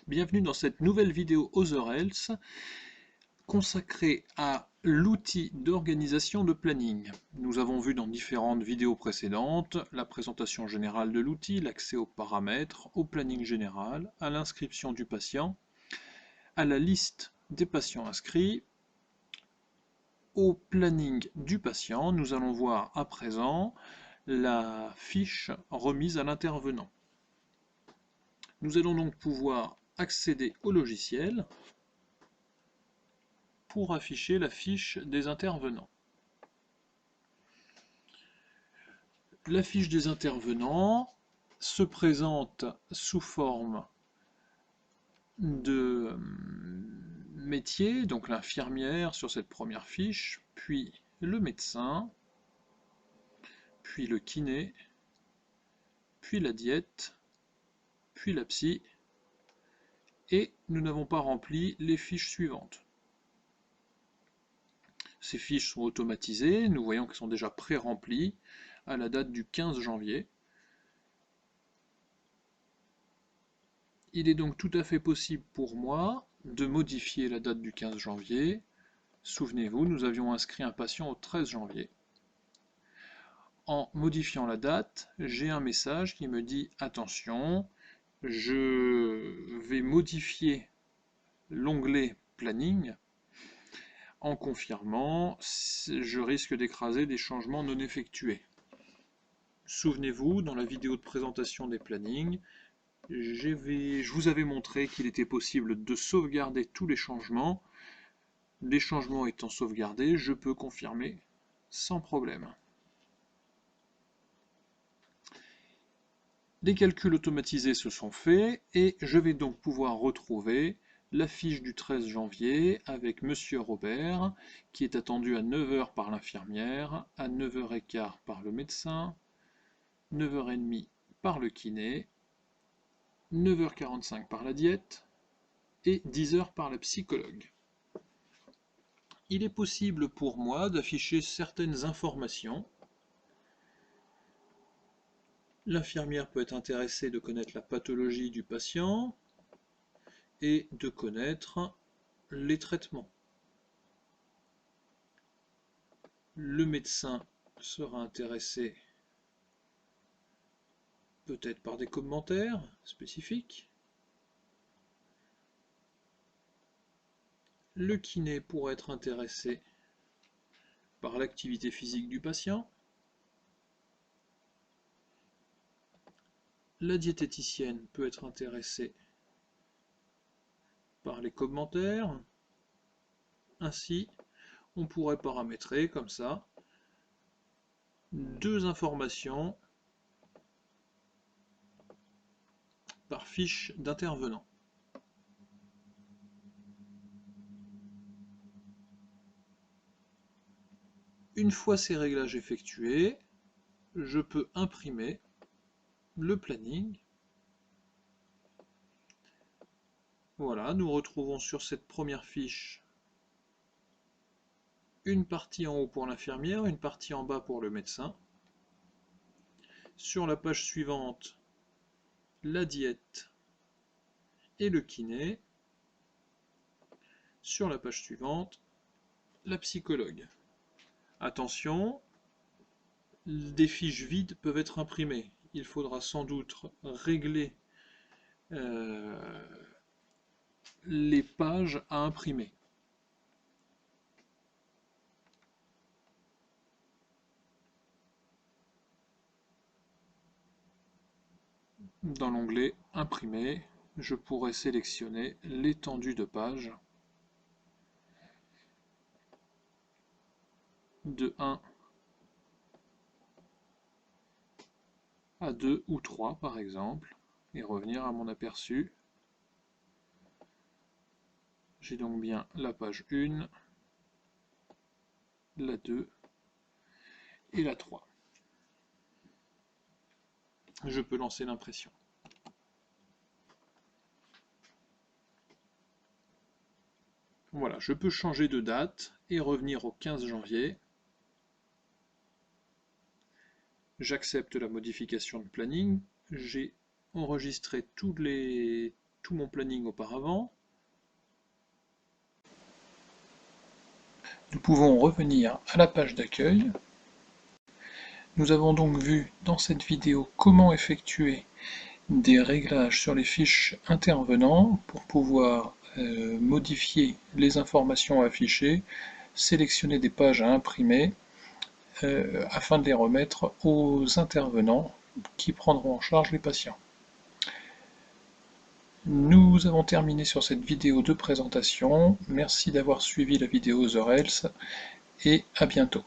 Bienvenue dans cette nouvelle vidéo Other Else consacrée à l'outil d'organisation de planning. Nous avons vu dans différentes vidéos précédentes la présentation générale de l'outil, l'accès aux paramètres, au planning général, à l'inscription du patient, à la liste des patients inscrits, au planning du patient. Nous allons voir à présent la fiche remise à l'intervenant. Nous allons donc pouvoir accéder au logiciel pour afficher la fiche des intervenants. La fiche des intervenants se présente sous forme de métier, donc l'infirmière sur cette première fiche, puis le médecin, puis le kiné, puis la diète, puis la psy, et nous n'avons pas rempli les fiches suivantes. Ces fiches sont automatisées, nous voyons qu'elles sont déjà pré-remplies à la date du 15 janvier. Il est donc tout à fait possible pour moi de modifier la date du 15 janvier. Souvenez-vous, nous avions inscrit un patient au 13 janvier. En modifiant la date, j'ai un message qui me dit « Attention, je vais modifier l'onglet Planning. En confirmant, je risque d'écraser des changements non effectués. » Souvenez-vous, dans la vidéo de présentation des plannings, je vous avais montré qu'il était possible de sauvegarder tous les changements. Les changements étant sauvegardés, je peux confirmer sans problème. Les calculs automatisés se sont faits et je vais donc pouvoir retrouver la fiche du 13 janvier avec Monsieur Robert qui est attendu à 9 h par l'infirmière, à 9 h 15 par le médecin, 9 h 30 par le kiné, 9 h 45 par la diète et 10 h par la psychologue. Il est possible pour moi d'afficher certaines informations. L'infirmière peut être intéressée de connaître la pathologie du patient et de connaître les traitements. Le médecin sera intéressé peut-être par des commentaires spécifiques. Le kiné pourrait être intéressé par l'activité physique du patient. La diététicienne peut être intéressée par les commentaires. Ainsi, on pourrait paramétrer comme ça deux informations par fiche d'intervenant. Une fois ces réglages effectués, je peux imprimer le planning. Voilà, nous retrouvons sur cette première fiche une partie en haut pour l'infirmière, une partie en bas pour le médecin. Sur la page suivante, la diète et le kiné. Sur la page suivante, la psychologue. Attention, des fiches vides peuvent être imprimées. Il faudra sans doute régler les pages à imprimer. Dans l'onglet Imprimer, je pourrais sélectionner l'étendue de page de 1 à 2 ou 3 par exemple, et revenir à mon aperçu. J'ai donc bien la page 1, la 2 et la 3. Je peux lancer l'impression. Voilà, je peux changer de date et revenir au 15 janvier. J'accepte la modification de planning. J'ai enregistré tous les tout mon planning auparavant. Nous pouvons revenir à la page d'accueil. Nous avons donc vu dans cette vidéo comment effectuer des réglages sur les fiches intervenants pour pouvoir modifier les informations affichées, sélectionner des pages à imprimer afin de les remettre aux intervenants qui prendront en charge les patients. Nous avons terminé sur cette vidéo de présentation. Merci d'avoir suivi la vidéo The Rails et à bientôt.